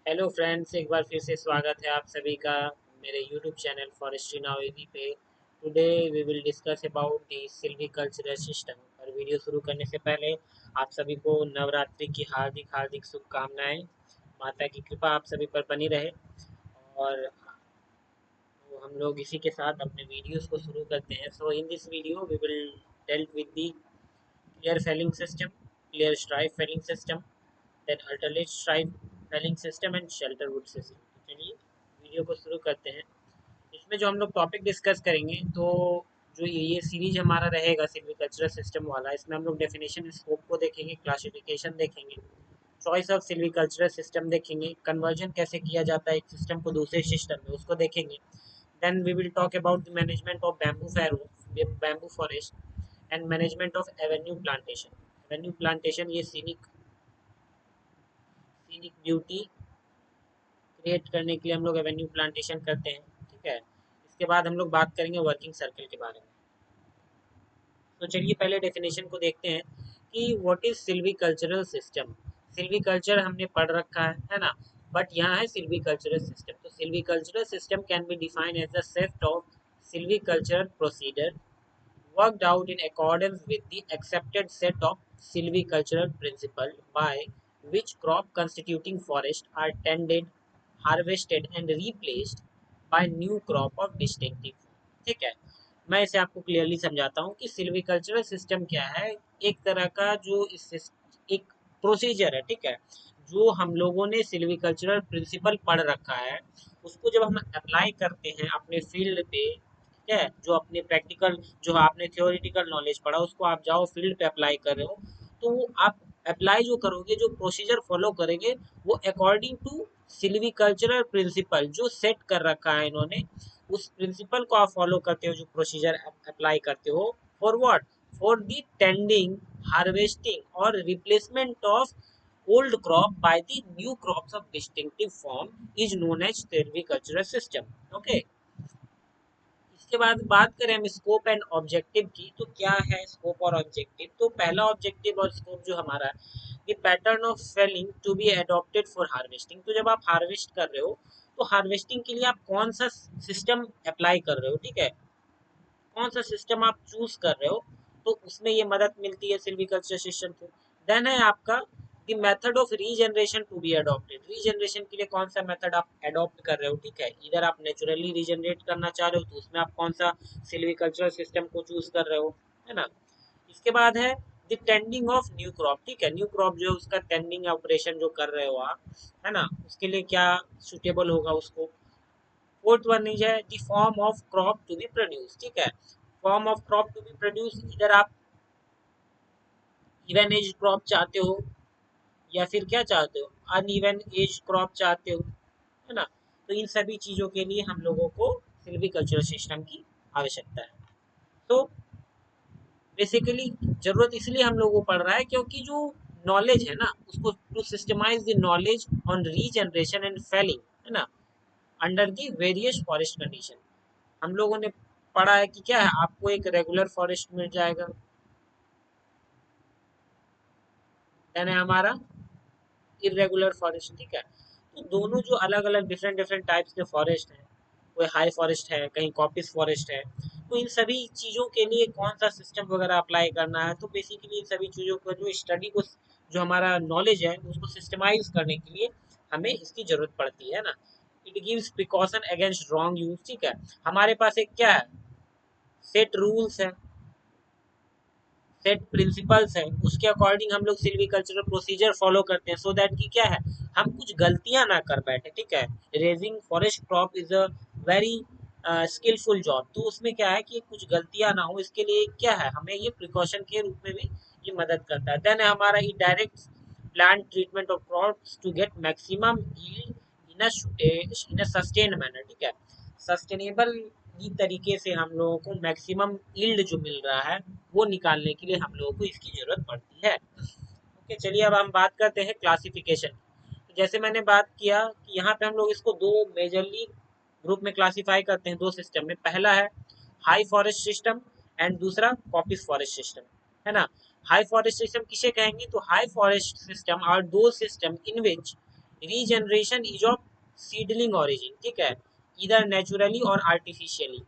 Hello friends, एक बार फिर से स्वागत है आप सभी का मेरे यूट्यूब चैनल फॉरेस्ट्री नाउरी पे। Today we will discuss about the silvicultural system. और वीडियो शुरू करने से पहले आप सभी को नवरात्रि की हार्दिक हार्दिक शुभकामनाएं। माता की कृपा आप सभी पर बनी रहे। और तो हम लोग इसी के साथ अपने वीडियोस को शुरू करते हैं। So in this video we will dealt with the clear felling system, clear stripe felling system, then alternate stripe felling system and shelter wood system। तो चलिए वीडियो को शुरू करते हैं। इसमें जो हम लोग टॉपिक डिस्कस करेंगे, तो जो ये सीरीज हमारा रहेगा सिल्वीकल्चरल सिस्टम वाला, इसमें हम लोग डेफिनेशन स्कोप को देखेंगे, क्लासिफिकेशन देखेंगे, चॉइस ऑफ सिल्वीकल्चरल सिस्टम देखेंगे, कन्वर्जन कैसे किया जाता है एक सिस्टम को दूसरे सिस्टम में, उसको देखेंगे। Then we will talk about the management of bamboo forest and management of avenue plantation. Avenue plantation ये सीनिक ब्यूटी क्रिएट करने के लिए हम लोग एवेन्यू प्लांटेशन करते हैं। ठीक है, इसके बाद हम लोग बात करेंगे वर्किंग सर्कल के बारे में। तो चलिए पहले डेफिनेशन को देखते हैं कि what is silvicultural system. Silviculture हमने पढ़ रखा है ना। बट यहाँ है सिल्वीकल्चरल सिस्टम। तो silvicultural system can be defined as the set of silvicultural procedure worked out in accordance with the accepted set of silvicultural principles by which crop constituting forest are tended, harvested and replaced by new crop of distinctive form। ठीक है, मैं इसे आपको clearly समझाता हूँ कि silvicultural system क्या है। एक तरह का जो एक प्रोसीजर है, ठीक है, जो हम लोगों ने सिल्विकल्चरल प्रिंसिपल पढ़ रखा है, उसको जब हम अप्लाई करते हैं अपने फील्ड पे, ठीक है, जो अपने प्रैक्टिकल, जो आपने थ्योरेटिकल नॉलेज पढ़ा उसको आप जाओ फील्ड पे अप्लाई कर रहे हो, तो वो आप अप्लाई जो करोगे, जो प्रोसीजर फॉलो करेंगे, वो अकॉर्डिंग टू सिल्वीकल्चरल प्रिंसिपल जो सेट कर रखा है इन्होंने, उस प्रिंसिपल को आप फॉलो करते हो, जो प्रोसीजर अप्लाई करते हो। For what? For the tending, harvesting और replacement of old crop by the new crops of distinctive form is known as silvicultural system। okay, इसके बाद बात करें हम स्कोप एंड ऑब्जेक्टिव की, तो क्या है स्कोप और ऑब्जेक्टिव। तो पहला ऑब्जेक्टिव और स्कोप जो हमारा है, pattern of felling to be adopted for harvesting. तो जब आप हार्वेस्ट कर रहे हो, तो हार्वेस्टिंग के लिए आप कौन सा सिस्टम अप्लाई कर रहे हो, ठीक है, कौन सा सिस्टम आप चूज कर रहे हो, तो उसमें ये मदद मिलती है सिल्वीकल्चर सिस्टम से। देन है आपका the method of regeneration to be adopted. Regeneration के लिए कौन सा मेथड आप अडॉप्ट कर रहे हो, ठीक है, इधर आप नेचुरली रीजनरेट करना चाह रहे हो, तो उसमें आप कौन सा सिल्वीकल्चर सिस्टम को चूज कर रहे हो, है ना। इसके बाद है the tending of new crop. ठीक है, न्यू क्रॉप जो है उसका टेंडिंग ऑपरेशन जो कर रहे हो आप, है ना, उसके लिए क्या सुटेबल होगा उसको। फोर्थ वन इज है the form of crop to be produce. ठीक है, form of crop to be produce, इधर आप इवन एज क्रॉप चाहते हो या फिर क्या चाहते हो, अनइवन एज क्रॉप चाहते हो, है ना। तो इन सभी चीज़ों के लिए हम लोगों को सिल्वीकल्चरल सिस्टम की आवश्यकता है। तो बेसिकली जरूरत इसलिए हम लोगों को पड़ रहा है क्योंकि जो नॉलेज है ना, उसको to systemise the knowledge on regeneration and felling, है ना, under the various forest condition. हम लोगों ने पढ़ा है कि क्या है, आपको एक रेगुलर फॉरेस्ट मिल जाएगा, यानी हमारा इरेगुलर फॉरेस्ट। ठीक है, तो दोनों जो अलग अलग डिफरेंट डिफरेंट टाइप्स के फॉरेस्ट हैं, कोई हाई फॉरेस्ट है, कहीं कॉपिस फॉरेस्ट है, तो इन सभी चीज़ों के लिए कौन सा सिस्टम वगैरह अप्लाई करना है, तो बेसिकली इन सभी चीज़ों को जो स्टडी को, जो हमारा नॉलेज है उसको सिस्टमाइज करने के लिए हमें इसकी ज़रूरत पड़ती है ना। It gives precaution against wrong use. ठीक है, हमारे पास एक क्या है, सेट रूल्स है, सेट प्रिंसिपल्स है, उसके अकॉर्डिंग हम लोग सिल्वीकल्चरल प्रोसीजर फॉलो करते हैं, सो दैट कि क्या है, हम कुछ गलतियां ना कर बैठे। ठीक है, raising forest crop is a very skilful job. तो उसमें क्या है कि कुछ गलतियां ना हो, इसके लिए क्या है, हमें ये प्रिकॉशन के रूप में भी ये मदद करता है। देन हमारा ये direct plant treatment of crops to get maximum yield in a sustained manner. ठीक है, सस्टेनेबल तरीके से हम लोगों को मैक्सिमम यील्ड जो मिल रहा है, वो निकालने के लिए हम लोगों को इसकी ज़रूरत पड़ती है। ओके, चलिए अब हम बात करते हैं क्लासिफिकेशन। तो जैसे मैंने बात किया कि यहाँ पे हम लोग इसको दो मेजरली ग्रुप में क्लासीफाई करते हैं, दो सिस्टम में। पहला है हाई फॉरेस्ट सिस्टम एंड दूसरा कॉपिस फॉरेस्ट सिस्टम, है ना। हाई फॉरेस्ट सिस्टम किसे कहेंगे, तो हाई फॉरेस्ट सिस्टम आर दो system in which regeneration is of seedling origin, ठीक है, इधर नेचुरली और आर्टिफिशियली।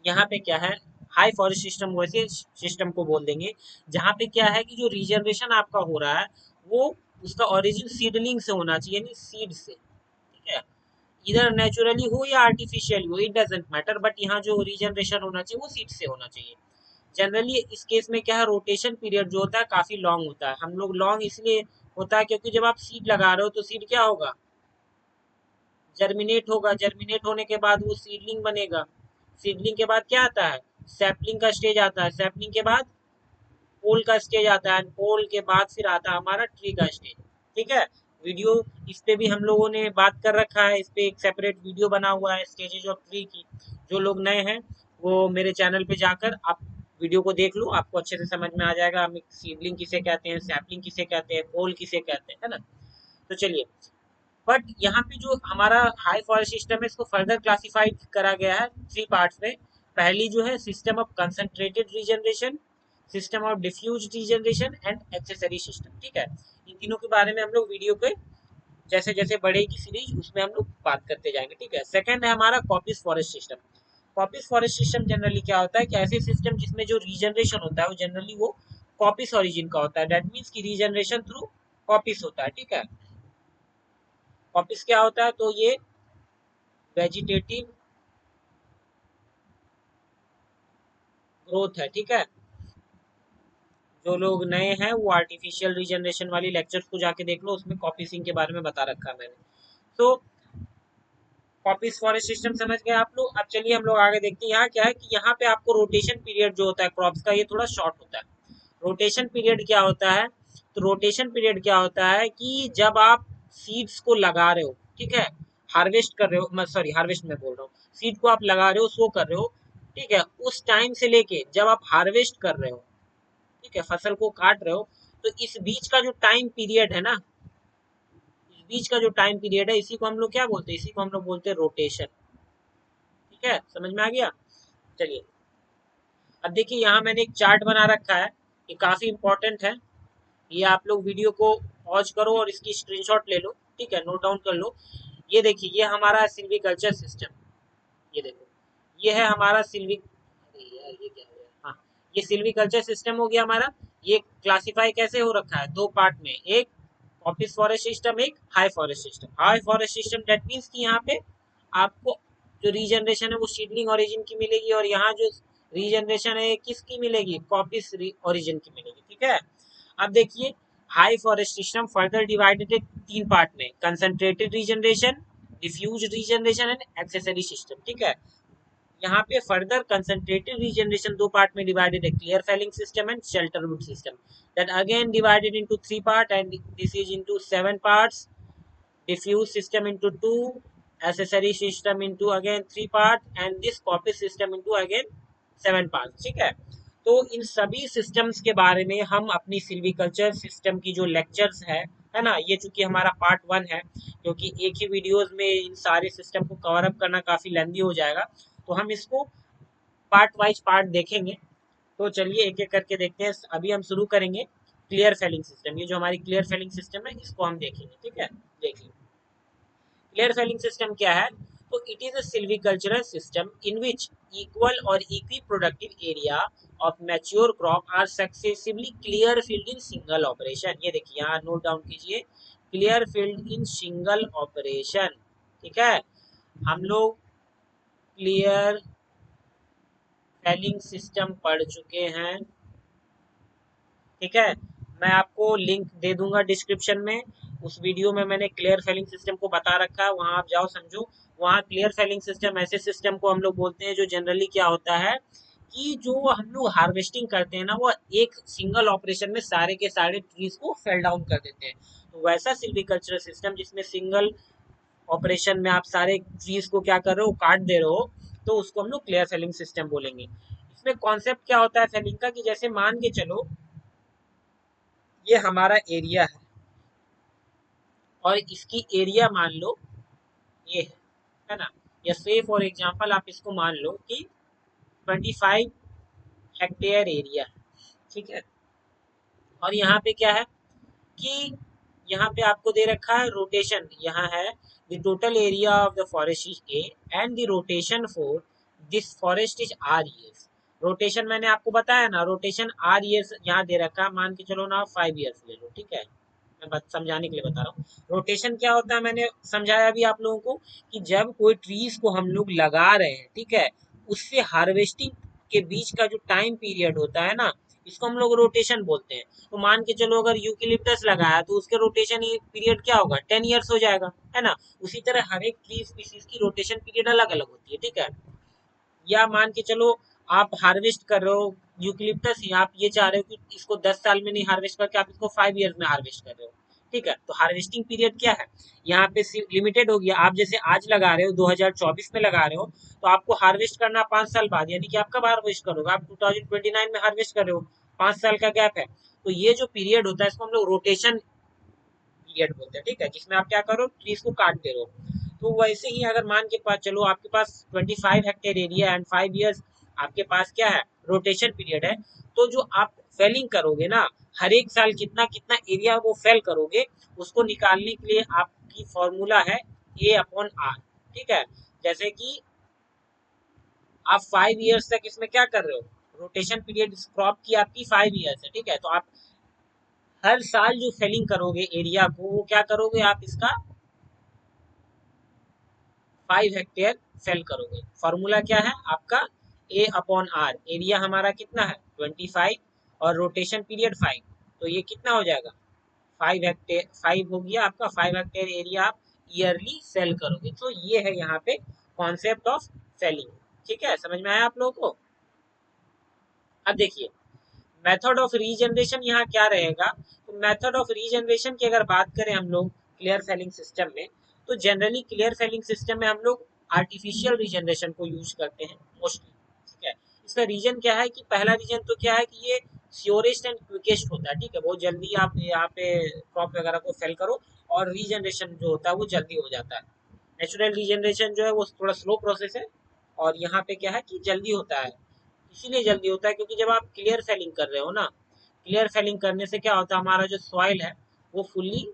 यहाँ पे क्या है, हाई फॉरेस्ट सिस्टम वैसे सिस्टम को बोल देंगे जहाँ पे क्या है कि जो रीजनरेशन आपका हो रहा है वो उसका ओरिजिन सीडलिंग से होना चाहिए, यानी सीड से, ठीक है। इधर नेचुरली हो या आर्टिफिशियली हो, इट डजेंट मैटर, बट यहाँ जो रीजनरेशन होना चाहिए वो सीड से होना चाहिए। जनरली इस केस में क्या है, रोटेशन पीरियड जो होता है काफी लॉन्ग होता है। हम लोग लॉन्ग इसलिए होता है क्योंकि जब आप सीड लगा रहे हो तो सीड क्या होगा, जर्मिनेट होगा, जर्मिनेट होने के बाद वो सीडलिंग बनेगा, सीडलिंग के बाद क्या आता है, सैपलिंग का स्टेज आता है, सैपलिंग के बाद पोल का स्टेज आता है, पोल के बाद फिर आता है हमारा ट्री का स्टेज, ठीक है। वीडियो इस पे भी हम लोगों ने बात कर रखा है, इस पे एक सेपरेट वीडियो बना हुआ है स्टेजेज ऑफ ट्री की। जो लोग नए हैं वो मेरे चैनल पे जाकर आप वीडियो को देख लो, आपको अच्छे से समझ में आ जाएगा हम सीडलिंग किसे कहते हैं, सैपलिंग किसे कहते हैं, पोल किसे कहते हैं, है ना। तो चलिए, बट यहाँ पे जो हमारा हाई फॉरेस्ट सिस्टम है इसको फर्दर क्लासिफाइड करा गया है थ्री पार्ट्स में। पहली जो है system of concentrated regeneration, system of diffuse regeneration and accessory system, ठीक है। इन तीनों के बारे में हम लोग वीडियो पे जैसे जैसे बढ़ेगी सीरीज उसमें हम लोग बात करते जाएंगे, ठीक है। सेकंड है हमारा copies forest system. Copies forest system generally क्या होता है कि ऐसे सिस्टम जिसमें जो रीजनरेशन होता है वो जनरली वो कॉपीज ओरिजिन का होता है, दैट मीन्स की रीजनरेशन थ्रू कॉपीज होता है, ठीक है। कॉपीज क्या होता है, तो ये वेजिटेटिव ग्रोथ है, ठीक है। जो लोग नए हैं वो आर्टिफिशियल रीजनरेशन वाली लेक्चर्स को जाके देख लो, उसमें कॉपीसिंग के बारे में बता रखा है मैंने। तो कॉपीज फॉरेस्ट सिस्टम समझ गए आप लोग। अब चलिए हम लोग आगे देखते हैं यहाँ क्या है कि यहाँ पे आपको रोटेशन पीरियड जो होता है क्रॉप्स का ये थोड़ा शॉर्ट होता है। रोटेशन पीरियड क्या होता है, तो रोटेशन पीरियड क्या होता है कि जब आप सीड्स को लगा रहे हो, ठीक है, हार्वेस्ट कर रहे हो, सॉरी हार्वेस्ट में बोल रहा हूँ, सीड को आप लगा रहे हो, सो कर रहे हो, ठीक है, उस टाइम से लेके जब आप हार्वेस्ट कर रहे हो, ठीक है, फसल को काट रहे हो, तो इस बीच का जो टाइम पीरियड है ना, इस बीच का जो टाइम पीरियड है इसी को हम लोग क्या बोलते हैं, इसी को हम लोग बोलते हैं रोटेशन, ठीक है, समझ में आ गया। चलिए, अब देखिए यहाँ मैंने एक चार्ट बना रखा है, ये काफी इंपॉर्टेंट है, ये आप लोग वीडियो को पॉज करो और इसकी स्क्रीनशॉट ले लो, ठीक है, नोट डाउन कर लो। ये देखिए ये हमारा सिल्वीकल्चर सिस्टम, ये देखो ये है हमारा सिल्वी, अरे यार ये क्या हो गया, हाँ, ये सिल्वीकल्चर सिस्टम हो गया हमारा। ये क्लासिफाई कैसे हो रखा है, दो पार्ट में, एक कॉपीज फॉरेस्ट सिस्टम, एक high forest system. High forest system that means कि यहाँ पे आपको जो रीजनरेशन है वो सीडलिंग ओरिजिन की मिलेगी, और यहाँ जो रीजनरेशन है किसकी मिलेगी, कॉपीज ओरिजिन की मिलेगी, ठीक है। अब देखिए high forest system further divided तीन पार्ट में, concentrated regeneration, diffuse regeneration and accessory system, ठीक है। यहाँ पे फर्दर कंसंट्रेटेड रीजनरेशन दो पार्ट में डिवाइडेड है, clear felling system and shelterwood system, that again divided into three part and this is into seven parts, diffuse system into two, accessory system into again three part, and this copy system into again seven parts, ठीक है। तो इन सभी systems के बारे में हम अपनी silviculture system की जो लेक्चर्स है ना, ये चूंकि हमारा पार्ट वन है, क्योंकि एक ही वीडियोस में इन सारे सिस्टम को कवर अप करना काफी लेंदी हो जाएगा, तो हम इसको पार्ट वाइज पार्ट देखेंगे। तो चलिए एक एक करके देखते हैं। अभी हम शुरू करेंगे क्लियर फेलिंग सिस्टम, ये जो हमारी क्लियर फेलिंग सिस्टम है इसको हम देखेंगे, ठीक है। देखिए क्लियर फेलिंग सिस्टम क्या है, तो it is a silvicultural system in which equal और equi productive area of mature crop are successively clear field in single operation. ये देखिए यहाँ नोट डाउन कीजिए, clear field in single operation, ठीक है। हम लोग क्लियर फेलिंग सिस्टम पढ़ चुके हैं, ठीक है। मैं आपको लिंक दे दूंगा डिस्क्रिप्शन में, उस वीडियो में मैंने क्लियर फेलिंग सिस्टम को बता रखा है, वहां आप जाओ समझो। वहाँ क्लियर फेलिंग सिस्टम ऐसे सिस्टम को हम लोग बोलते हैं जो जनरली क्या होता है कि जो हम लोग हार्वेस्टिंग करते हैं ना वो एक सिंगल ऑपरेशन में सारे के सारे ट्रीज को फेल डाउन कर देते हैं। तो वैसा सिल्वीकल्चरल सिस्टम जिसमें सिंगल ऑपरेशन में आप सारे ट्रीज को क्या कर रहे हो, काट दे रहे हो, तो उसको हम लोग क्लियर फेलिंग सिस्टम बोलेंगे। इसमें कॉन्सेप्ट क्या होता है फेलिंग का कि जैसे मान के चलो ये हमारा एरिया है और इसकी एरिया मान लो ये है ना, या से फॉर एग्जांपल आप इसको मान लो कि 25 हेक्टेयर एरिया है, ठीक है। और यहाँ पे क्या है कि यहाँ पे आपको दे रखा है रोटेशन, यहाँ है the total area of the forest is A and the rotation for this forest is R years. Rotation मैंने आपको बताया ना, रोटेशन आर ईयर्स यहाँ दे रखा है, मान के चलो ना 5 ईयर्स ले लो, ठीक है, मैं बात समझाने के लिए बता रहा हूँ। रोटेशन क्या होता है मैंने समझाया अभी आप लोगों को, कि जब कोई ट्रीज को हम लोग लगा रहे हैं, ठीक है, उससे हार्वेस्टिंग के बीच का जो टाइम पीरियड होता है ना, इसको हम लोग रोटेशन बोलते हैं। तो मान के चलो अगर यूकेलिप्टस लगाया तो उसके रोटेशन पीरियड क्या होगा, 10 ईयर्स हो जाएगा, है ना। उसी तरह हर एक ट्री स्पीसीज की रोटेशन पीरियड अलग अलग होती है, ठीक है। या मान के चलो आप हार्वेस्ट कर रहे हो यूकलिप्टस ही, आप ये चाह रहे हो कि इसको 10 साल में नहीं हार्वेस्ट करके आप इसको 5 ईयर्स में हार्वेस्ट कर रहे हो, ठीक है। तो हार्वेस्टिंग पीरियड क्या है यहाँ पे लिमिटेड हो गया। आप जैसे आज लगा रहे हो 2024 में लगा रहे हो, तो आपको हार्वेस्ट करना 5 साल बाद, यानी कि आप कब हार्वेस्ट करोगे, आप 2029 में हार्वेस्ट कर रहे हो, 5 साल का गैप है। तो ये जो पीरियड होता है इसको हम लोग रोटेशन पीरियड बोलते हैं, ठीक है, जिसमें आप क्या करो, ट्रीज को काटते रहो। तो वैसे ही अगर मान के पास चलो आपके पास 25 हेक्टेयर एरिया एंड 5 ईयर्स आपके पास क्या है, रोटेशन पीरियड है, तो जो आप फेलिंग करोगे ना, हर एक साल कितना कितना एरिया वो फेल करोगे, उसको निकालने के लिए आपकी फॉर्मूला है A/R, ठीक है। जैसे कि आप 5 ईयर्स तक इसमें क्या कर रहे हो, रोटेशन पीरियड क्रॉप की आपकी 5 ईयर्स है, ठीक है। तो आप हर साल जो फेलिंग करोगे एरिया को, वो क्या करोगे, आप इसका 5 हेक्टेयर सेल करोगे। फॉर्मूला क्या है आपका, A/R, एरिया हमारा कितना है 25 और रोटेशन पीरियड 5, तो ये कितना हो जाएगा 5 हेक्टेयर, 5 हो गया आपका, 5 हेक्टेयर एरिया आप ईयरली सेल करोगे। तो ये है यहाँ पे कॉन्सेप्ट ऑफ सेलिंग, ठीक है, समझ में आया आप लोगों को। अब देखिए मेथड ऑफ रीजनरेशन यहाँ क्या रहेगा। तो मेथड ऑफ रीजनरेशन की अगर बात करें हम लोग क्लियर सेलिंग सिस्टम में, तो जनरली क्लियर सेलिंग सिस्टम में हम लोग आर्टिफिशियल रीजनरेशन को यूज करते हैं मोस्टली, ठीक है। इसका रीजन क्या है कि पहला रीजन तो क्या है कि ये श्योरेस्ट एंड क्विकेस्ट होता है, ठीक है, बहुत जल्दी आप यहाँ पे क्रॉप वगैरह को सेल करो, और रीजनरेशन जो होता है वो जल्दी हो जाता है। नेचुरल रीजनरेशन जो है वो थोड़ा स्लो प्रोसेस है, और यहाँ पे क्या है कि जल्दी होता है। इसीलिए जल्दी होता है क्योंकि जब आप क्लियर सेलिंग कर रहे हो ना, क्लियर सेलिंग करने से क्या होता है, हमारा जो सॉइल है वो फुल्ली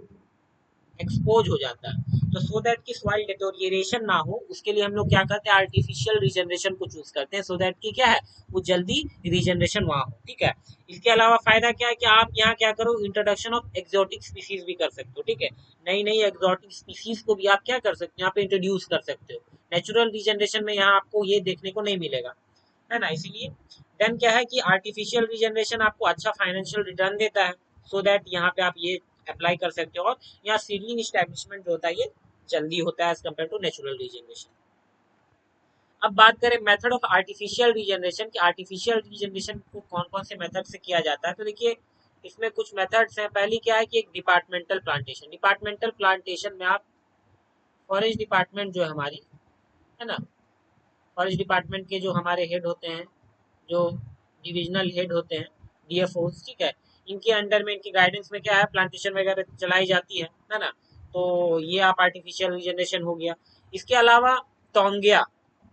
एक्सपोज हो जाता है। तो सो दैट की सॉइल डिटोरिएशन ना हो, उसके लिए हम लोग क्या करते हैं, आर्टिफिशियल रीजनरेशन को चूज करते हैं, सो दैट की क्या है, वो जल्दी रीजनरेशन वहां हो, ठीक है। इसके अलावा फायदा क्या है कि आप यहाँ क्या करो, इंट्रोडक्शन ऑफ एक्सोटिक स्पीसीज भी कर सकते हो, ठीक है। नई नई एक्सोटिक स्पीसीज को भी आप क्या कर सकते हो, यहाँ पे इंट्रोड्यूस कर सकते हो। नेचुरल रीजनरेशन में यहाँ आपको ये देखने को नहीं मिलेगा, है ना। इसीलिए देन क्या है कि आर्टिफिशियल रीजनरेशन आपको अच्छा फाइनेंशियल रिटर्न देता है, सो दैट यहाँ पे आप ये अप्लाई कर सकते हो। और यहाँ सीडलिंग स्टैब्लिशमेंट जो होता है ये जल्दी होता है as compare to natural regeneration. अब बात करें मेथड ऑफ आर्टिफिशियल रीजनरेशन की, आर्टिफिशियल रीजनरेशन को कौन कौन से मेथड से किया जाता है, तो देखिए इसमें कुछ मेथड्स हैं। पहली क्या है कि एक डिपार्टमेंटल प्लांटेशन। डिपार्टमेंटल प्लांटेशन में आप फॉरेस्ट डिपार्टमेंट जो है हमारी, है ना, फॉरेस्ट डिपार्टमेंट के जो हमारे हेड होते हैं, जो डिविजनल हेड होते हैं, DFOs, ठीक है, इनके अंडर में, इनकी गाइडेंस में क्या है, प्लांटेशन वगैरह चलाई जाती है ना। तो ये आप आर्टिफिशियल रीजनरेशन हो गया। इसके अलावा तोंगिया,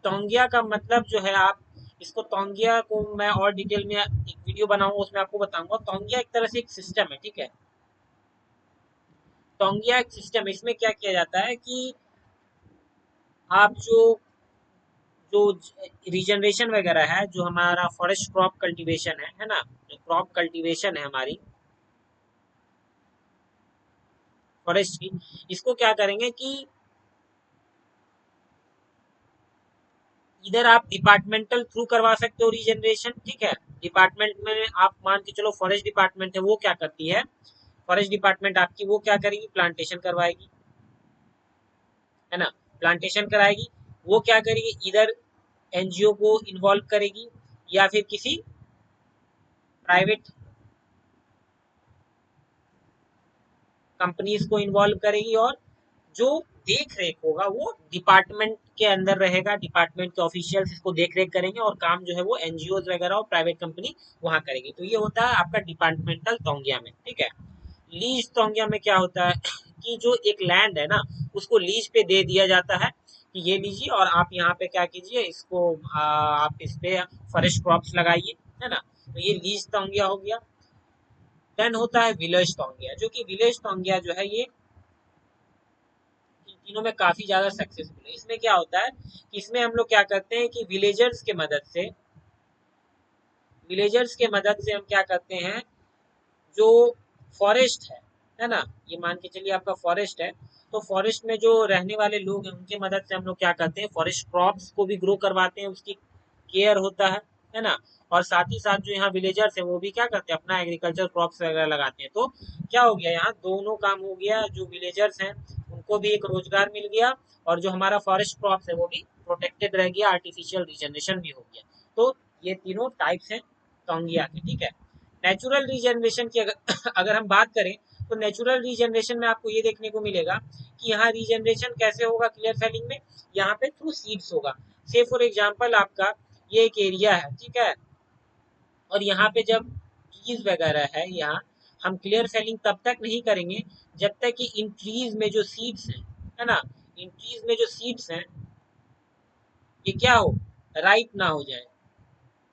तोंगिया का मतलब जो है, आप इसको तोंगिया को मैं और डिटेल में एक वीडियो बनाऊंगा, उसमें आपको बताऊंगा। तोंगिया एक तरह से एक सिस्टम है, ठीक है। तोंगिया एक सिस्टम है, इसमें क्या किया जाता है कि आप जो जो रीजनरेशन वगैरह है, जो हमारा फॉरेस्ट क्रॉप कल्टीवेशन है ना, जो क्रॉप कल्टीवेशन है हमारी फॉरेस्ट की, इसको क्या करेंगे कि इधर आप डिपार्टमेंटल थ्रू करवा सकते हो रीजनरेशन, ठीक है। डिपार्टमेंट में आप मान के चलो फॉरेस्ट डिपार्टमेंट है, वो क्या करती है, फॉरेस्ट डिपार्टमेंट आपकी वो क्या करेगी, प्लांटेशन करवाएगी, है ना, प्लांटेशन कराएगी। वो क्या करेगी, इधर NGO को इन्वॉल्व करेगी, या फिर किसी प्राइवेट कंपनीज को इन्वॉल्व करेगी, और जो देख रेख होगा वो डिपार्टमेंट के अंदर रहेगा, डिपार्टमेंट के ऑफिशियल्स इसको देख रेख करेंगे, और काम जो है वो NGOs वगैरह और प्राइवेट कंपनी वहां करेगी। तो ये होता है आपका डिपार्टमेंटल तोंगिया में, ठीक है। लीज तोंगिया में क्या होता है कि जो एक लैंड है ना, उसको लीज पे दे दिया जाता है कि ये लीजिए, और आप यहाँ पे क्या कीजिए, इसको आप इस पे फॉरेस्ट क्रॉप्स लगाइए, है ना। तो ये लीज तोंगिया हो गया। देन होता है विलेज टोंगिया, जो कि विलेज टोंगिया जो है ये इन तीनों में काफी ज्यादा सक्सेसफुल है। इसमें क्या होता है कि इसमें हम लोग क्या करते हैं कि विलेजर्स के मदद से हम क्या करते हैं, जो फॉरेस्ट है ना, ये मान के चलिए आपका फॉरेस्ट है, तो फॉरेस्ट में जो रहने वाले लोग हैं उनके मदद से हम लोग क्या करते हैं, फॉरेस्ट क्रॉप्स को भी ग्रो करवाते हैं, उसकी केयर होता है ना। और साथ ही साथ जो यहाँ विलेजर्स है वो भी क्या करते हैं, अपना एग्रीकल्चर क्रॉप्स वगैरह लगाते हैं। तो क्या हो गया, यहाँ दोनों काम हो गया, जो विलेजर्स हैं उनको भी एक रोजगार मिल गया, और जो हमारा फॉरेस्ट क्रॉप्स है वो भी प्रोटेक्टेड रह गया, आर्टिफिशियल रिजनरेशन भी हो गया। तो ये तीनों टाइप्स हैं टोंगिया के, ठीक है। नेचुरल रीजनरेशन की अगर हम बात करें, तो नेचुरल रीजनरेशन में आपको ये देखने को मिलेगा कि यहाँ रीजनरेशन कैसे होगा क्लियर फेलिंग में, यहाँ पे थ्रू सीड्स होगा। से फॉर एग्जांपल आपका ये एक एरिया है, ठीक है, और यहाँ पे जब ट्रीज वगैरह है, यहाँ हम क्लियर फेलिंग तब तक नहीं करेंगे जब तक कि इन ट्रीज में जो सीड्स हैं, है ना, इन ट्रीज में जो सीड्स हैं ये क्या हो, राइप ना हो जाए,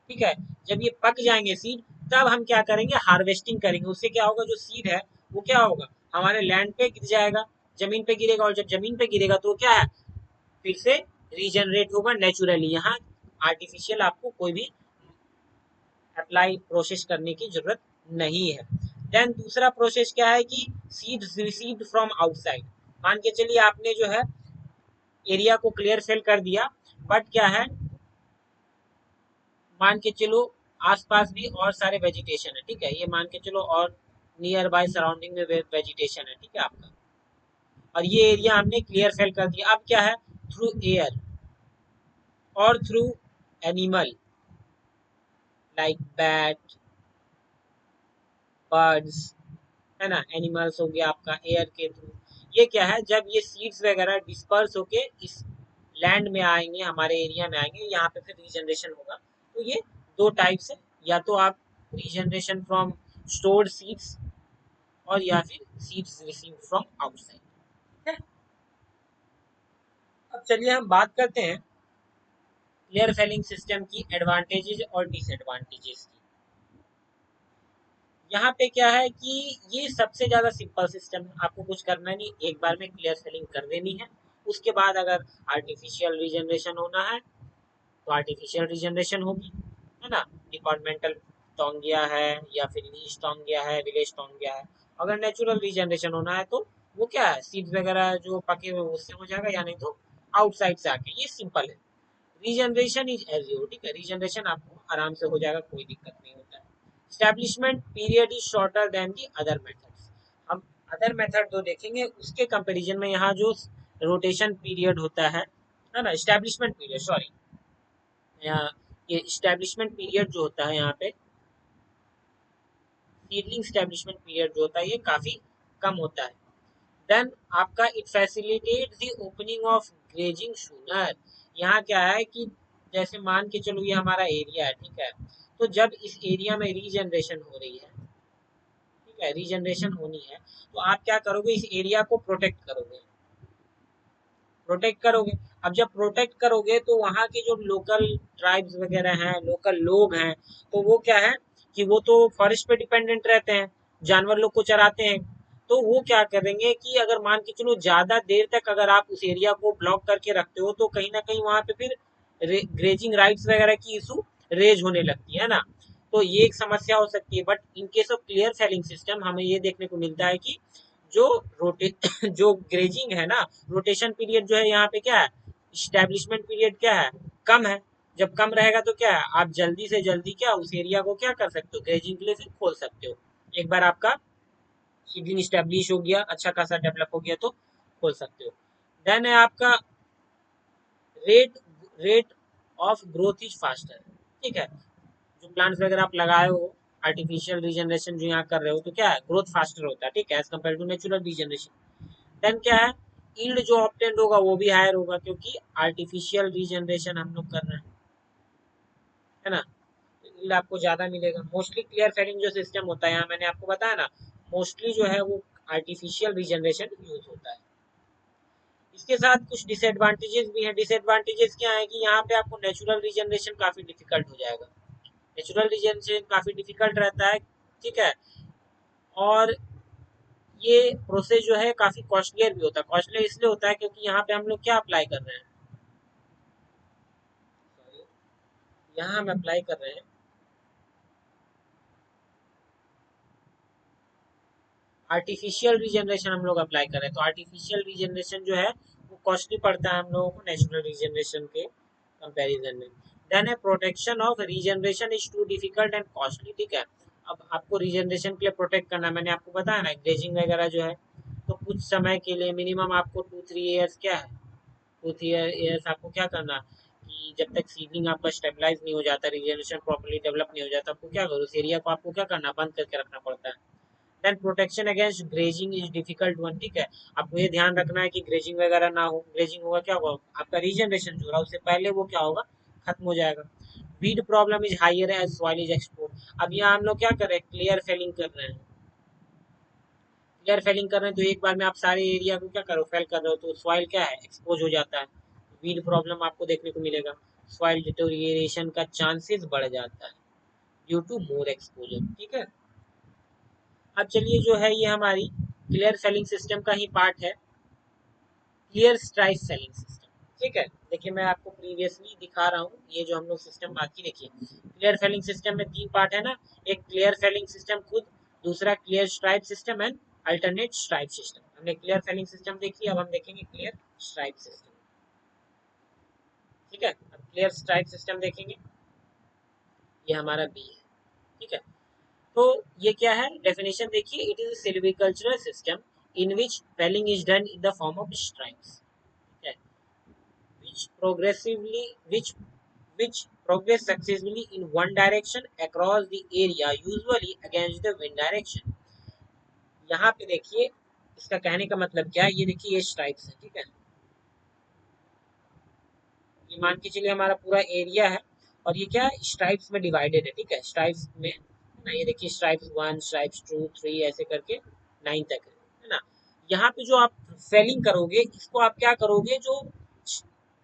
ठीक है। जब ये पक जाएंगे सीड, तब हम क्या करेंगे, हार्वेस्टिंग करेंगे। उससे क्या होगा, जो सीड है वो क्या होगा, हमारे लैंड पे गिर जाएगा, जमीन पे गिरेगा, और जब जमीन पे गिरेगा तो क्या है, फिर से रीजनरेट होगा नेचुरली। यहाँ आर्टिफिशियल आपको कोई भी अप्लाई प्रोसेस करने की जरूरत नहीं है। देन दूसरा प्रोसेस क्या है कि सीड्स रिसीव्ड फ्रॉम आउटसाइड। मान के चलिए आपने जो है एरिया को क्लियर सेल कर दिया, बट क्या है, मान के चलो आसपास भी और सारे वेजिटेशन है, ठीक है, ये मान के चलो और नियर बाय सराउंडिंग में वेजिटेशन है, ठीक है आपका, और ये एरिया हमने क्लियर सेल कर दिया। अब क्या है, थ्रू एयर और through animal like bat, birds, है ना, एनिमल्स हो गया आपका एयर के थ्रू, ये क्या है, जब ये सीड्स वगैरह डिस्पर्स होके इस लैंड में आएंगे, हमारे एरिया में आएंगे, यहाँ पे फिर रीजनरेशन होगा। तो ये दो टाइप्स है, या तो आप रीजनरेशन फ्रॉम स्टोर्ड सीड्स, और या फिर सीड्स रिसीव्ड फ्रॉम आउटसाइड, ठीक है। अब चलिए हम बात करते हैं क्लियर फेलिंग सिस्टम की एडवांटेजेस और डिसएडवांटेजेस की। यहाँ पे क्या है कि ये सबसे ज्यादा सिंपल सिस्टम है, आपको कुछ करना नहीं, एक बार में क्लियर सेलिंग कर देनी है। उसके बाद अगर आर्टिफिशियल रीजनरेशन होना है तो आर्टिफिशियल रीजनरेशन होगी, है ना, डिपार्टमेंटल टोंगिया है, या फिर लीज टोंगिया है, विलेज टोंगिया है। अगर नेचुरल रीजनरेशन होना है तो वो क्या है, सीड्स वगैरह जो पके हुए उससे हो जाएगा, या नहीं तो आउटसाइड से आके, ये सिंपल है। रीजनरेशन इज एज, ठीक है, रीजनरेशन आपको आराम से हो जाएगा, कोई दिक्कत नहीं होता है। Establishment period is shorter than the other methods. हम अदर मेथड जो देखेंगे उसके कंपैरिजन में यहाँ जो रोटेशन पीरियड होता है ना, एस्टेब्लिशमेंट पीरियड, सॉरी, यहाँ ये एस्टेब्लिशमेंट पीरियड जो होता है, यहाँ पे सीडलिंग एस्टेब्लिशमेंट पीरियड जो होता है ये काफी कम होता है। देन आपका it facilitate the opening of grazing sooner. यहाँ क्या है कि जैसे मान के चलो ये हमारा एरिया है, ठीक है, तो जब इस एरिया में रीजनरेशन हो रही है, ठीक है, रीजनरेशन होनी है, तो आप क्या करोगे, इस एरिया को प्रोटेक्ट करोगे। अब जब प्रोटेक्ट करोगे तो वहाँ के जो लोकल ट्राइब्स वगैरह हैं, लोकल लोग हैं, तो वो क्या है कि वो तो फॉरेस्ट पे डिपेंडेंट रहते हैं, जानवर लोग को चराते हैं। तो वो क्या करेंगे कि अगर मान के चलो ज्यादा देर तक अगर आप उस एरिया को ब्लॉक करके रखते हो, तो कहीं ना कहीं वहां पे फिर ग्रेजिंग राइट्स वगैरह की इशू रेज होने लगती है ना। तो ये एक समस्या हो सकती है। But in case of clear felling system हमें ये देखने को मिलता है कि जो रोटे जो ग्रेजिंग है ना, रोटेशन पीरियड जो है यहाँ पे क्या है, स्टैब्लिशमेंट पीरियड क्या है, कम है। जब कम रहेगा तो क्या है, आप जल्दी से जल्दी क्या उस एरिया को क्या कर सकते हो, ग्रेजिंग के लिए फिर खोल सकते हो। एक बार आपका सीडलिंग स्टैब्लिश हो गया, अच्छा खासा डेवलप हो गया, तो खोल सकते हो। देन है आपका rate rate of growth is faster, ठीक है, जो प्लांट्स वगैरह आप लगाए हो, आर्टिफिशियल रीजनरेशन जो यहाँ कर रहे हो, तो क्या है, ग्रोथ फास्टर होता है, ठीक है, as compare to natural regeneration. Then क्या है, यील्ड जो ऑब्टेन्ड होगा वो भी हायर होगा, क्योंकि आर्टिफिशियल रीजनरेशन हम लोग कर रहे हैं, है ना, तो यील्ड आपको ज्यादा मिलेगा। मोस्टली क्लियर फेलिंग जो सिस्टम होता है, यहाँ मैंने आपको बताया ना, मोस्टली जो है वो आर्टिफिशियल रीजनरेशन यूज होता है। इसके साथ कुछ डिसएडवांटेजेस भी हैं। डिसएडवांटेजेस क्या है कि यहाँ पे आपको नेचुरल रीजनरेशन काफी डिफिकल्ट हो जाएगा, नेचुरल रीजनरेशन काफी डिफिकल्ट रहता है, ठीक है, और ये प्रोसेस जो है काफ़ी कॉस्टलियर भी होता है। कॉस्टलियर इसलिए होता है क्योंकि यहाँ पे हम लोग क्या अप्लाई कर रहे हैं, यहाँ हम अप्लाई कर रहे हैं आर्टिफिशियल रीजनरेशन, हम लोग अप्लाई कर रहे हैं। तो आर्टिफिशियल रीजनरेशन जो है वो कॉस्टली पड़ता है हम लोगों को नेचुरल रीजनरेशन के कंपैरिजन में। देन है protection of regeneration is too difficult and costly, ठीक है। अब आपको रीजनरेशन के लिए प्रोटेक्ट करना, मैंने आपको बताया ना, ग्रेजिंग वगैरह जो है, तो कुछ समय के लिए मिनिमम आपको 2-3 ईयर्स क्या है, 2-3 ईयर्स आपको क्या करना कि जब तक सीडलिंग आपका स्टेबलाइज नहीं हो जाता, रीजनरेशन प्रॉपर्ली डेवलप नहीं हो जाता, आपको क्या करो, उस एरिया को आपको क्या करना, बंद करके रखना पड़ता है। Then protection against grazing is difficult one, ठीक है। आपको ये ध्यान रखना है कि ग्रेजिंग वगैरह ना हो। ग्रेजिंग होगा क्या होगा, आपका रीजनरेशन जो रहा उससे पहले वो क्या होगा, खत्म हो जाएगा। Weed problem is higher as soil is export. अब यहाँ हम लोग क्या कर रहे हैं, क्लियर फेलिंग कर रहे हैं। क्लियर फेलिंग कर रहे हैं तो एक बार में आप सारे एरिया को क्या करो, फेल कर रहे हो, तो सॉइल क्या है, एक्सपोज हो जाता है। वीड प्रॉब्लम आपको देखने को मिलेगा, सॉइल डिटोरिएशन का चांसेस बढ़ जाता है ड्यू टू मोर एक्सपोजर, ठीक है। अब चलिए जो है ये हमारी क्लियर सेलिंग सिस्टम का ही पार्ट है, क्लियर स्ट्राइक सेलिंग सिस्टम, ठीक है। देखिए मैं आपको प्रीवियसली दिखा रहा हूँ ये जो हम लोग सिस्टम बाकी, देखिए क्लियर सेलिंग सिस्टम में 3 पार्ट है ना, एक क्लियर सेलिंग सिस्टम खुद, दूसरा clear stripe system and alternate stripe system. हमने क्लियर सेलिंग सिस्टम देखी, अब हम देखेंगे क्लियर स्ट्राइप सिस्टम, ठीक है। अब क्लियर स्ट्राइप सिस्टम देखेंगे, ये हमारा बी है, ठीक है। तो ये क्या है, डेफिनेशन देखिए, it is silvicultural system in which felling is done in the form of stripes, ठीक है, which progressively which progress successfully in one direction across the area, usually against the wind direction। यहाँ पे देखिए इसका कहने का मतलब क्या है, ये देखिए ये स्ट्राइप्स है, ठीक है। ये मान के चलिए हमारा पूरा एरिया है और ये क्या स्ट्राइप्स में डिवाइडेड है, ठीक है। स्ट्राइप्स में ना, ये देखिए स्ट्राइप्स 1, स्ट्राइप्स 2, 3 ऐसे करके 9 तक है ना। यहाँ पे जो आप फेलिंग करोगे इसको आप क्या करोगे, जो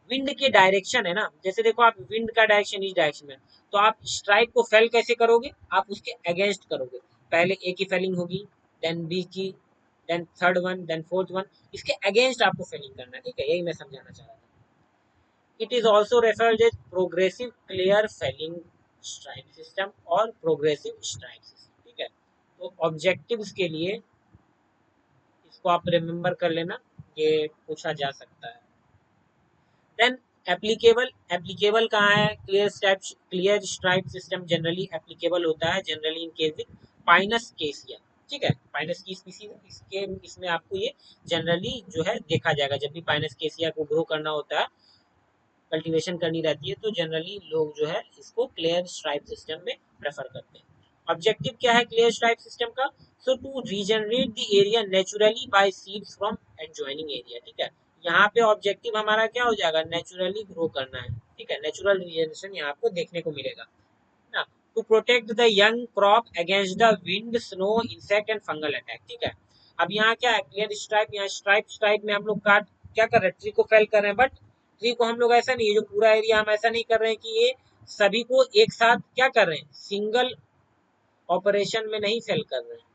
विंड के डायरेक्शन है ना, जैसे देखो आप विंड का डायरेक्शन इस डायरेक्शन में, तो आप स्ट्राइक को फेल कैसे करोगे, आप उसके अगेंस्ट करोगे। पहले ए की फेलिंग होगी, देन बी की, then third one, then fourth one, इसके अगेंस्ट आपको फेलिंग करना है, ठीक है। यही मैं समझाना चाह रहा था। It is also referred as progressive clear felling strike system और प्रोग्रेसिव स्ट्राइक सिस्टम, ठीक है। तो ऑब्जेक्टिव्स के लिए इसको आप रिमेम्बर कर लेना, ये पूछा जा सकता है। देन एप्लीकेबल, एप्लीकेबल कहाँ है, clear stripe system generally applicable होता है generally in case with Pinus केसिया, ठीक है। पाइनस की स्पीसीज इसके, इसमें आपको ये जनरली जो है देखा जाएगा, जब भी पाइनस केसिया को ग्रो करना होता है, कल्टीवेशन करनी रहती है, तो जनरली लोग जो है इसको क्लियर स्ट्राइप सिस्टम में प्रेफर करते हैं। ऑब्जेक्टिव क्या है क्लियर स्ट्राइप सिस्टम का, so to regenerate the area naturally by seeds from adjoining area, ठीक है। यहाँ पे ऑब्जेक्टिव हमारा क्या हो जाएगा, नेचुरली ग्रो करना है, ठीक है। नेचुरल रीजनरेशन यहाँ आपको देखने को मिलेगा ना। To protect the young crop against the wind, snow, insect and fungal attack, ठीक है। अब यहाँ क्या है, क्लियर स्ट्राइप, यहाँ स्ट्राइप स्ट्राइप में हम लोग काट क्या कर रहे हैं, ट्री को फेल कर रहे हैं, बट ट्री को हम लोग ऐसा नहीं है, जो पूरा एरिया हम ऐसा नहीं कर रहे हैं कि ये सभी को एक साथ क्या कर रहे हैं, सिंगल ऑपरेशन में नहीं फेल कर रहे हैं,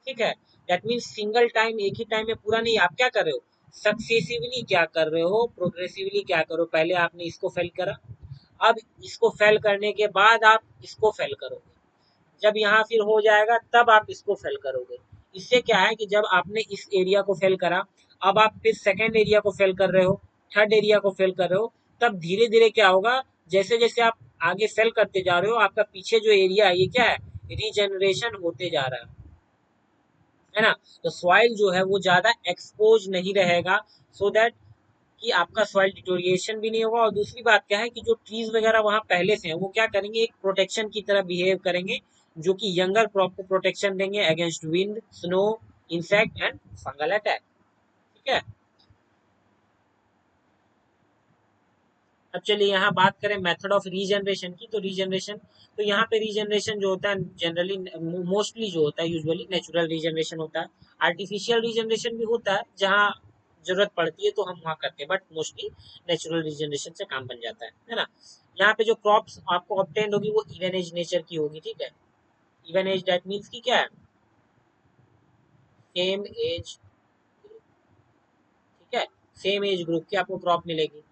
ठीक है। दैट मीन्स सिंगल टाइम, एक ही टाइम में पूरा नहीं, आप क्या कर रहे हो, सक्सेसिवली क्या कर रहे हो, प्रोग्रेसिवली क्या करो, पहले आपने इसको फेल करा, अब इसको फेल करने के बाद आप इसको फेल करोगे, जब यहाँ फिर हो जाएगा तब आप इसको फेल करोगे। इससे क्या है कि जब आपने इस एरिया को फेल करा, अब आप फिर सेकेंड एरिया को फेल कर रहे हो, थर्ड एरिया को फेल कर रहे हो, तब धीरे धीरे क्या होगा, जैसे जैसे आप आगे फेल करते जा रहे हो, आपका पीछे जो एरिया है ये क्या है, रीजनरेशन होते जा रहा है ना। तो सॉइल जो है वो ज्यादा एक्सपोज नहीं रहेगा, सो दैट कि आपका सॉइल डिटोरिएशन भी नहीं होगा। और दूसरी बात क्या है कि जो ट्रीज वगैरह वहां पहले से हैं वो क्या करेंगे, एक प्रोटेक्शन की तरह बिहेव करेंगे, जो कि यंगर क्रॉप को प्रोटेक्शन देंगे against wind, snow, insect and fungal attack, ठीक है। अब चलिए यहाँ बात करें मेथड ऑफ रीजनरेशन की, तो रीजनरेशन, तो यहाँ पे रीजनरेशन जो होता है जनरली, मोस्टली जो होता है यूजुअली नेचुरल रीजनरेशन होता है। आर्टिफिशियल रीजनरेशन भी होता है, जहाँ जरूरत पड़ती है तो हम वहाँ करते हैं, बट मोस्टली नेचुरल रीजनरेशन से काम बन जाता है ना। यहाँ पे जो क्रॉप्स आपको ऑब्टेन होगी वो इवन एज नेचर की होगी, ठीक है। इवन एज दैट मीन्स की क्या है, सेम एज, ठीक है, सेम एज ग्रुप की आपको क्रॉप मिलेगी।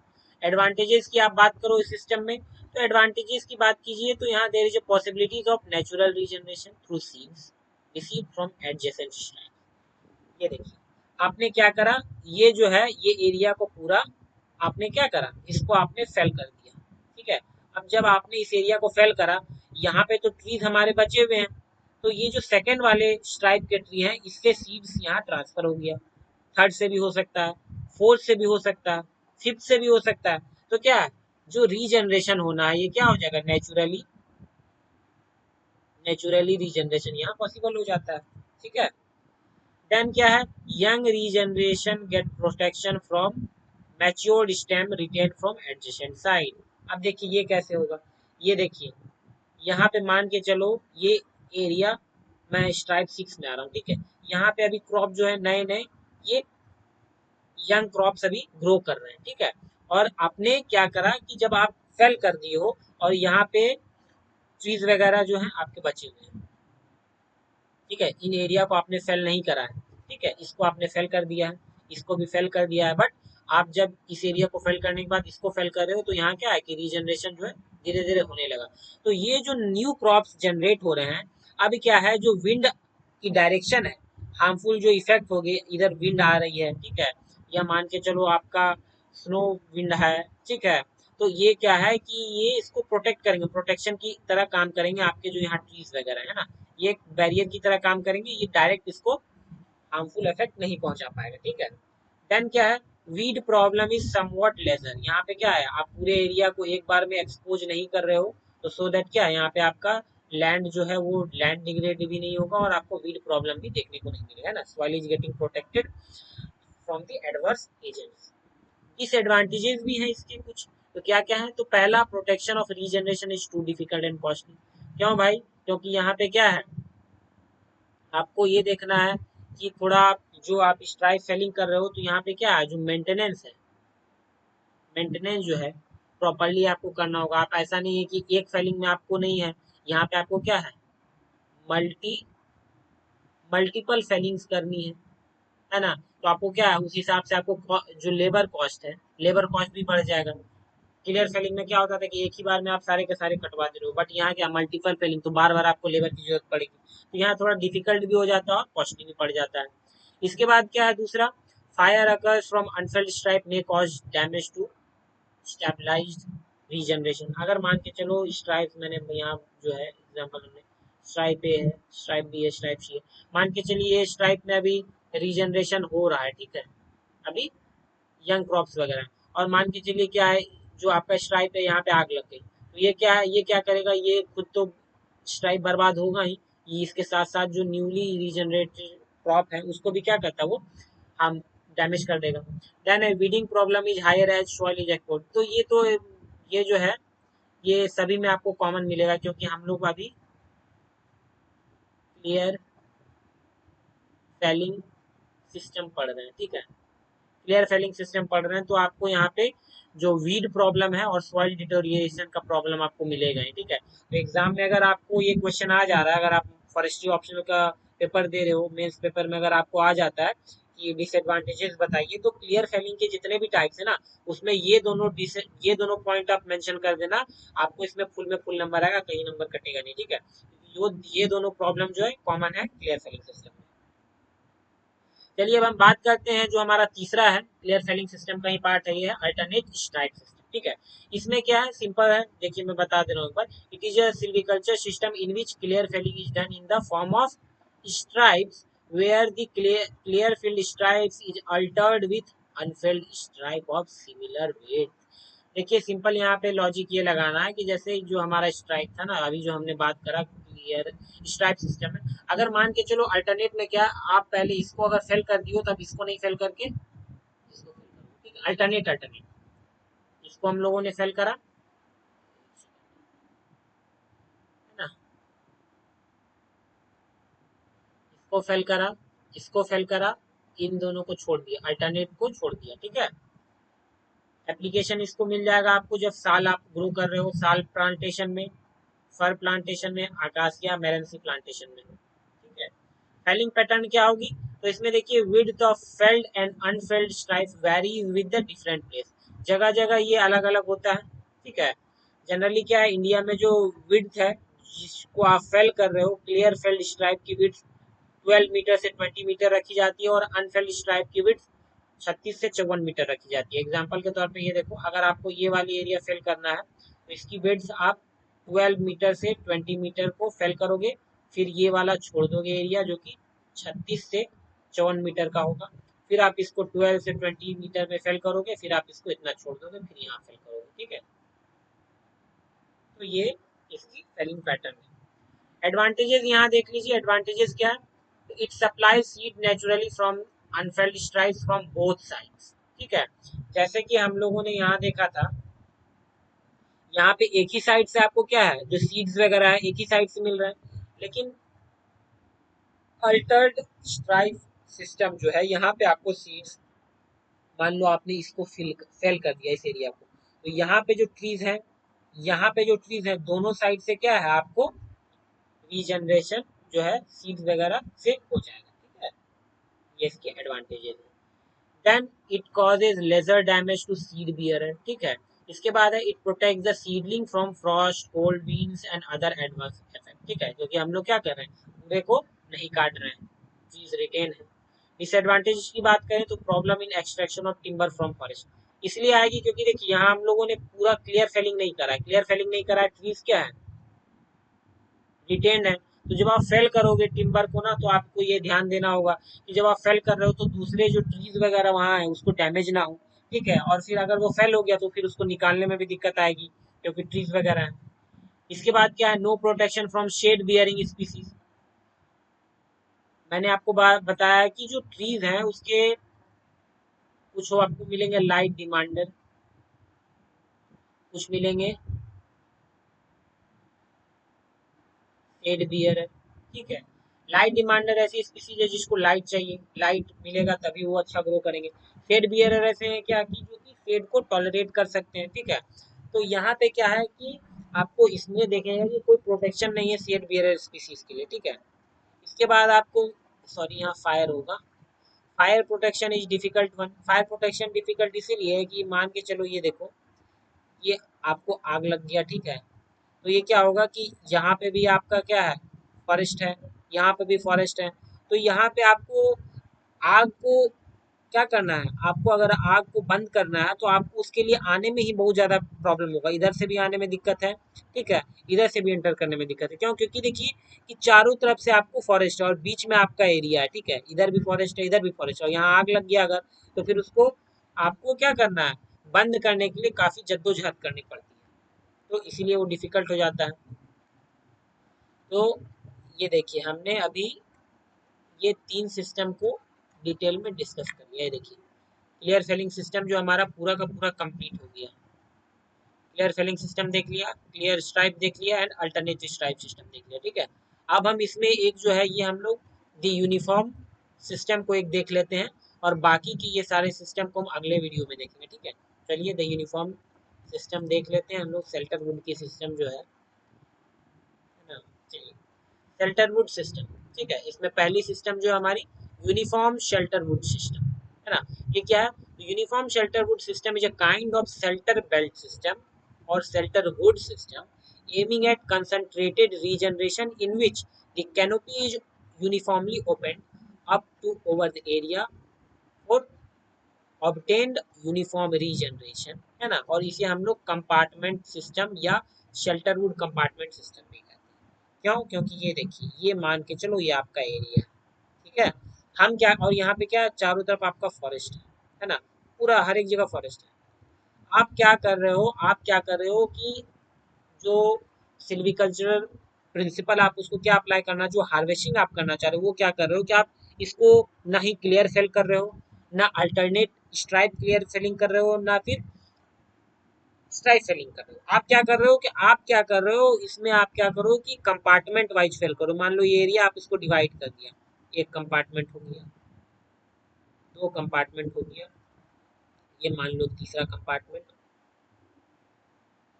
एडवांटेजेस की आप बात करो इस सिस्टम में, तो एडवांटेजेस की बात कीजिए तो यहाँ there is a possibilities of natural regeneration through seeds received from adjacent strand. ये देखिए आपने क्या करा, ये जो है ये एरिया को पूरा आपने क्या करा, इसको आपने फेल कर दिया, ठीक है। अब जब आपने इस एरिया को फेल करा, यहाँ पे तो ट्रीज हमारे बचे हुए हैं, तो ये जो सेकंड वाले स्ट्राइप के ट्री हैं इसके सीड्स यहाँ ट्रांसफर हो गया। थर्ड से भी हो सकता है, फोर्थ से भी हो सकता है, फिफ्थ से भी हो सकता है। तो क्या है, जो रीजनरेशन होना है ये क्या हो जाएगा, नेचुरली, नेचुरली रीजनरेशन यहाँ पॉसिबल हो जाता है, ठीक है। देन क्या है, young regeneration get protection from matured stem retain from adjacent side. अब देखिए ये कैसे होगा, ये देखिए यहाँ पे मान के चलो ये एरिया, मैं स्ट्राइप 6 में आ रहा हूँ, ठीक है। यहाँ पे अभी क्रॉप जो है नए नए ये यंग क्रॉप्स अभी ग्रो कर रहे हैं, ठीक है। और आपने क्या करा कि जब आप फेल कर दिए हो और यहाँ पे ट्रीज वगैरह जो है आपके बचे हुए हैं, ठीक है, इन एरिया को आपने फेल नहीं करा है, ठीक है, इसको आपने फेल कर दिया है, इसको भी फेल कर दिया है, बट आप जब इस एरिया को फेल करने के बाद इसको फेल कर रहे हो तो यहाँ क्या है कि रीजनरेशन जो है धीरे धीरे होने लगा। तो ये जो न्यू क्रॉप्स जनरेट हो रहे हैं, अभी क्या है, जो विंड की डायरेक्शन है, हार्मफुल जो इफेक्ट हो गए, इधर विंड आ रही है, ठीक है, या मान के चलो आपका स्नो विंड है, ठीक है, तो ये क्या है कि ये इसको प्रोटेक्ट करेंगे, प्रोटेक्शन की तरह काम करेंगे, आपके जो यहाँ ट्रीज वगैरह है ना, ये एक बैरियर की तरह काम करेंगे, ये डायरेक्ट इसको हार्मफुल इफेक्ट नहीं पहुंचा पाएगा, ठीक है। देन क्या है, weed problem is somewhat lesser. यहाँ पे क्या है, आप पूरे एरिया को एक बार में एक्सपोज नहीं कर रहे हो, तो सो दैट क्या है, यहाँ पे आपका लैंड जो है वो लैंड डिग्रेड भी नहीं होगा और आपको वीड प्रॉब्लम भी देखने को नहीं मिलेगा ना। Soil is getting protected from the adverse agents. Disadvantages भी हैं इसके कुछ, तो क्या क्या है, तो पहला, protection of regeneration is too difficult and costly. क्यों भाई, क्योंकि यहाँ पे क्या है, आपको ये देखना है कि थोड़ा जो आप स्ट्राइक सेलिंग कर रहे हो तो यहाँ पे क्या है, जो मेंटेनेंस है, मेंटेनेंस जो है प्रॉपरली आपको करना होगा। आप ऐसा नहीं है कि एक फेलिंग में आपको नहीं है, यहाँ पे आपको क्या है, मल्टी मल्टीपल फेलिंग्स करनी है ना। तो आपको क्या है, उस हिसाब से आपको जो लेबर कॉस्ट है, लेबर कॉस्ट भी बढ़ जाएगा। क्लियर फेलिंग में क्या होता था कि एक ही बार में आप सारे के सारे कटवा दे रहे हो, बट यहाँ क्या मल्टीपल फेलिंग, तो बार बार आपको लेबर की जरूरत पड़ेगी, तो यहाँ थोड़ा डिफिकल्ट भी हो जाता है और कॉस्टली भी पड़ जाता है। इसके बाद क्या है दूसरा, fire occurs from unfelled stripe may cause damage to stabilised regeneration. अगर मान के चलो स्ट्राइप, मैंने यहाँ जो है एग्जाम्पल हमने स्ट्राइप ए है, स्ट्राइप बी है, स्ट्राइप सी है, मान के चलिए ये स्ट्राइप में अभी रीजनरेशन हो रहा है, ठीक है, अभी यंग क्रॉप्स वगैरह, और मान के चलिए क्या है, जो आपका स्ट्राइप है यहाँ पे आग लग गई, तो ये क्या है, ये क्या करेगा, ये खुद तो स्ट्राइप बर्बाद होगा ही, ये इसके साथ साथ जो न्यूली रीजनरेटेड क्रॉप है उसको भी क्या करता है, वो हम डैमेज कर देगा। Then weeding problem is higher as soil is export. तो ये जो है ये सभी में आपको कॉमन मिलेगा, क्योंकि हम लोग अभी क्लियर फेलिंग सिस्टम पढ़ रहे हैं, ठीक है, क्लियर फेलिंग सिस्टम पढ़ रहे हैं, तो आपको यहाँ पे जो वीड प्रॉब्लम है और सॉइल डिटोरिएशन का प्रॉब्लम आपको मिलेगा ही, ठीक है। तो एग्जाम में अगर आपको ये क्वेश्चन आ जा रहा है, अगर आप फॉरेस्ट्री ऑप्शनल का पेपर दे रहे हो, मेंस पेपर में अगर आपको आ जाता है कि डिसएडवांटेजेस बताइए, तो क्लियर फेलिंग के जितने भी टाइप्स है ना, उसमें ये दोनों पॉइंट आप मेंशन कर देना, आपको इसमें फुल नंबर आएगा, कहीं नंबर कटेगा नहीं, ठीक है। ये दोनों प्रॉब्लम जो है कॉमन है क्लियर फेलिंग सिस्टम में। चलिए अब हम बात करते हैं जो हमारा तीसरा है, क्लियर सेलिंग सिस्टम का ही पार्ट है, ये है अल्टरनेट स्ट्राइक सिस्टम, ठीक है। इसमें क्या है, सिंपल है, देखिए मैं बता दे रहा हूँ एक बार। It is a silviculture system in which clear felling is done in the form of stripes where the clear field stripes is altered with unfelled stripe of similar weight. देखिए सिंपल यहाँ पे लॉजिक ये लगाना है कि जैसे जो हमारा स्ट्राइक था ना, अभी जो हमने बात करा क्लियर स्ट्राइप सिस्टम है, अगर मान के चलो अल्टरनेट में क्या, आप पहले इसको अगर फेल कर दियो तब इसको नहीं फेल करके इसको फेल करो, ठीक है, अल्टरनेट अल्टरनेट, इसको हम लोगों ने फेल करा, है ना, इसको फेल करा, इसको फेल करा, इन दोनों को छोड़ दिया, अल्टरनेट को छोड़ दिया, ठीक है। एप्लीकेशन इसको मिल जाएगा आपको जब साल आप ग्रो कर रहे हो, साल प्लांटेशन में, फर प्लांटेशन में, आकाशिया मेरेंसी प्लांटेशन में, ठीक है। फेलिंग पैटर्न क्या होगी, तो इसमें देखिए width of felled and unfelled stripe vary with the different place, जगह जगह ये अलग अलग होता है, ठीक है। जनरली क्या है, इंडिया में जो विड्थ है जिसको आप फेल कर रहे हो, क्लियर फेल्ड स्ट्राइप की विड्थ 12 मीटर से 20 मीटर रखी जाती है और अनफेल्ड स्ट्राइप की विड्थ 36 से 54 मीटर रखी जाती है। एग्जाम्पल के तौर पे ये देखो, अगर आपको ये वाली एरिया फिल करना है तो इसकी विड्थ आप 12 मीटर से 20 मीटर को फिल करोगे, फिर ये वाला छोड़ दोगे एरिया जो कि 36 से 54 मीटर का होगा, फिर आप इसको 12 से 20 मीटर में फिल करोगे, फिर आप इसको इतना छोड़ दोगे, फिर यहाँ फिल करोगे, ठीक है। तो ये इसकी फिलिंग पैटर्न है। एडवांटेजेस यहाँ देख लीजिए, एडवांटेजेस क्या है, it supply seed naturally from unfelled stripes from both sides, ठीक है। जैसे कि हम लोगों ने यहाँ देखा था, यहाँ पे एक ही साइड से आपको क्या है, जो सीड्स वगैरह है एक ही साइड से मिल रहा है, लेकिन अल्टर्ड स्ट्राइप सिस्टम जो है, यहाँ पे आपको सीड्स, मान लो आपने इसको फेल कर दिया इस एरिया को, तो यहाँ पे जो ट्रीज है, यहाँ पे जो ट्रीज है दोनों साइड से क्या है, आपको रीजनरेशन जो है सीड्स वगैरह से हो जाएगा, ठीक है। ये इसके एडवांटेजेस है। Then it causes lesser damage to seed bearer, ठीक है। इसके बाद है it protect the seedling from frost, cold winds and other adverse effect, ठीक है, क्योंकि हम लोग क्या कर रहे हैं, पूरे को नहीं काट रहे हैं, चीज रिटेन है। डिसएडवांटेज की बात करें तो problem in extraction of timber from forest, इसलिए आएगी क्योंकि देखिए यहाँ हम लोगों ने पूरा क्लियर फेलिंग नहीं करा है, क्लियर फेलिंग नहीं करा है, ट्रीज क्या है, रिटेन है। तो जब आप फेल करोगे टिम्बर को ना, तो आपको ये ध्यान देना होगा कि जब आप फेल कर रहे हो तो दूसरे जो ट्रीज वगैरह वहाँ है उसको डैमेज ना हो, ठीक है। और फिर अगर वो फेल हो गया तो फिर उसको निकालने में भी दिक्कत आएगी क्योंकि ट्रीज वगैरह है। इसके बाद क्या है, no protection from shade bearing species, मैंने आपको बताया कि जो ट्रीज हैं उसके कुछ आपको मिलेंगे लाइट डिमांडर, कुछ मिलेंगे शेड बियर है, ठीक है। लाइट डिमांडर ऐसी स्पीसीज है जिसको लाइट चाहिए, लाइट मिलेगा तभी वो अच्छा ग्रो करेंगे। शेड बियरर ऐसे हैं क्या कि जो कि शेड को टॉलरेट कर सकते हैं, ठीक है। तो यहाँ पे क्या है कि आपको इसमें देखेंगे कि कोई प्रोटेक्शन नहीं है शेड बियरर स्पीसीज के लिए, ठीक है। इसके बाद आपको, सॉरी यहाँ फायर होगा, fire protection is difficult one, fire protection difficult इसीलिए है कि मान के चलो ये देखो, ये आपको आग लग गया, ठीक है। तो ये क्या होगा कि यहाँ पे भी आपका क्या है, फॉरेस्ट है, यहाँ पे भी फॉरेस्ट है, तो यहाँ पे आपको आग को क्या करना है, आपको अगर आग को बंद करना है तो आपको उसके लिए आने में ही बहुत ज़्यादा प्रॉब्लम होगा, इधर से भी आने में दिक्कत है, ठीक है, इधर से भी एंटर करने में दिक्कत है, क्यों, क्योंकि देखिए कि चारों तरफ से आपको फॉरेस्ट है और बीच में आपका एरिया है, ठीक है, इधर भी फॉरेस्ट है इधर भी फॉरेस्ट है, और यहाँ आग लग गया अगर, तो फिर उसको आपको क्या करना है, बंद करने के लिए काफ़ी जद्दोजहद करनी पड़ती है, तो इसीलिए वो डिफिकल्ट हो जाता है। तो ये देखिए हमने अभी ये 3 सिस्टम को डिटेल में डिस्कस कर लिया है। देखिए क्लियर सेलिंग सिस्टम जो हमारा पूरा का पूरा कंप्लीट हो गया, क्लियर सेलिंग सिस्टम देख लिया, क्लियर स्ट्राइप देख लिया एंड अल्टरनेटिव स्ट्राइप सिस्टम देख लिया, ठीक है। अब हम इसमें एक जो है ये हम लोग दी यूनिफॉर्म सिस्टम को एक देख लेते हैं, और बाकी की ये सारे सिस्टम को हम अगले वीडियो में देखेंगे, ठीक है। चलिए द यूनिफॉर्म सिस्टम देख लेते हैं हम लोग, शेल्टर वुड की सिस्टम जो है ना। चलिए शेल्टरवुड सिस्टम, ठीक है, इसमें पहली सिस्टम जो है हमारी यूनिफॉर्म शेल्टरवुड सिस्टम है ना। ये क्या है, uniform shelterwood system is a kind of shelter belt system और shelterwood system aiming at concentrated regeneration in which the canopy is uniformly opened up to over the area for obtained uniform regeneration, है ना। और इसे हम लोग compartment system या शेल्टरवुड compartment system भी कहते हैं। क्यों, क्योंकि ये देखिए ये मान के चलो ये आपका एरिया है, ठीक है, हम क्या, और यहाँ पे क्या चारों तरफ आपका फॉरेस्ट है ना, पूरा हर एक जगह फॉरेस्ट है। आप क्या कर रहे हो, आप क्या कर रहे हो कि जो सिल्वीकल्चरल प्रिंसिपल आप उसको क्या अप्लाई करना, जो हार्वेस्टिंग आप करना चाह रहे हो वो क्या कर रहे हो कि आप इसको ना ही क्लियर सेल कर रहे हो, ना अल्टरनेट स्ट्राइप क्लियर सेलिंग कर रहे हो, ना फिर स्ट्राइप सेलिंग कर रहे हो। आप क्या कर रहे हो कि आप क्या कर रहे हो इसमें, आप क्या करो कि कंपार्टमेंट वाइज सेल करो। मान लो ये एरिया आप इसको डिवाइड कर दिया, एक कंपार्टमेंट हो गया, दो कंपार्टमेंट हो गया, ये मान लो तीसरा कंपार्टमेंट,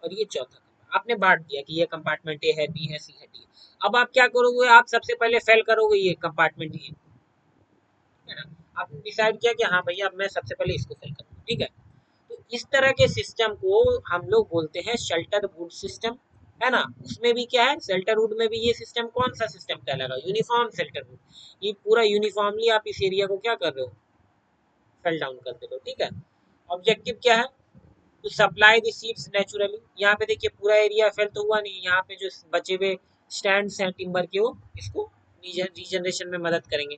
और ये चौथा आपने बांट दिया कि ये कंपार्टमेंट ए है, बी है, सी है, डी है। अब आप क्या करोगे, आप सबसे पहले फेल करोगे ये कंपार्टमेंट, ये है ना। आपने डिसाइड किया कि हाँ भैया अब मैं सबसे पहले इसको फिल करूँ, ठीक है। तो इस तरह के सिस्टम को हम लोग बोलते हैं शेल्टर वुड सिस्टम, है ना। उसमें भी क्या है, शेल्टर वुड में भी ये सिस्टम कौन सा सिस्टम कहलाएगा, यूनिफॉर्म शेल्टर वुड। ये पूरा यूनिफॉर्मली आप इस एरिया को क्या कर रहे हो, फेल डाउन कर दे रहे हो, ठीक है। ऑब्जेक्टिव क्या है, to supply the seeds naturally. यहाँ पे देखिए पूरा एरिया फेल तो हुआ नहीं, यहाँ पे जो बचे हुए स्टैंड्स हैं टिम्बर के, वो इसको रीजनरेशन में मदद करेंगे।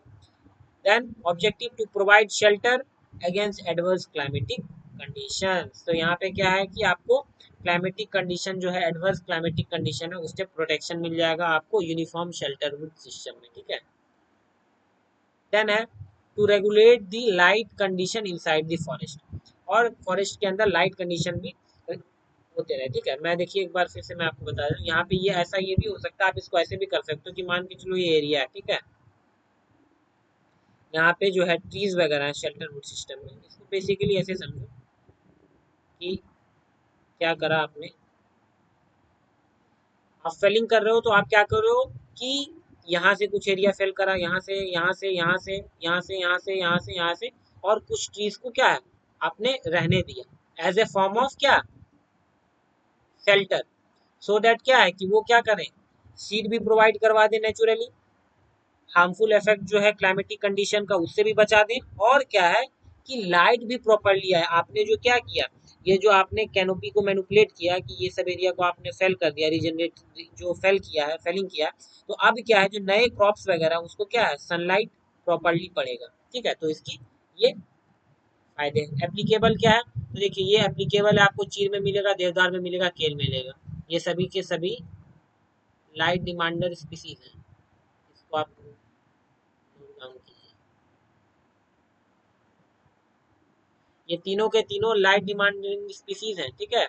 Then objective to provide shelter against adverse climatic conditions. तो यहाँ पे क्या है कि आपको क्लाइमेटिक कंडीशन जो है, एडवर्स क्लाइमेटिक कंडीशन है, उससे प्रोटेक्शन मिल जाएगा आपको यूनिफॉर्म शेल्टर वुड सिस्टम में, ठीक है। देन है to regulate the light condition inside the forest, और फॉरेस्ट के अंदर लाइट कंडीशन भी होते रहे, ठीक है। मैं देखिए एक बार फिर से मैं आपको बता दूं, यहाँ पे ये ऐसा ये भी हो सकता है, आप इसको ऐसे भी कर सकते हो कि मान के चलो ये एरिया है, ठीक है। यहाँ पे जो है ट्रीज वगैरह है शेल्टर वुड सिस्टम में, इसको बेसिकली ऐसे समझो कि क्या करा आपने, आप फेलिंग कर रहे हो तो आप क्या कर रहे हो कि यहाँ से कुछ एरिया फेल करा, यहाँ से यहाँ से यहाँ से यहाँ से यहाँ से यहाँ से यहाँ से, और कुछ ट्रीज को क्या है आपने रहने दिया एज ए फॉर्म ऑफ क्या, शेल्टर। सो दैट क्या है कि वो क्या करें, सीड भी प्रोवाइड करवा दे नेचुरली, हार्मफुल इफेक्ट जो है क्लाइमेटिक कंडीशन का उससे भी बचा दें, और क्या है कि लाइट भी प्रॉपरली आए। आपने जो क्या किया, ये जो आपने कैनोपी को मैनिपुलेट किया कि ये सब एरिया को आपने फेल कर दिया, रीजनरेट जो फेल किया है, फेलिंग किया, तो अब क्या है जो नए क्रॉप्स वगैरह उसको क्या है सनलाइट प्रॉपरली पड़ेगा, ठीक है। तो इसकी ये फायदे हैं। एप्लीकेबल क्या है, तो देखिए ये एप्लीकेबल है, आपको चीर में मिलेगा, देवदार में मिलेगा, केल में मिलेगा, ये सभी के सभी लाइट डिमांडर स्पीसीज हैं, इसको आप नोट डाउन कीजिए। ये तीनों के तीनों लाइट डिमांडिंग स्पीसीज हैं, ठीक है।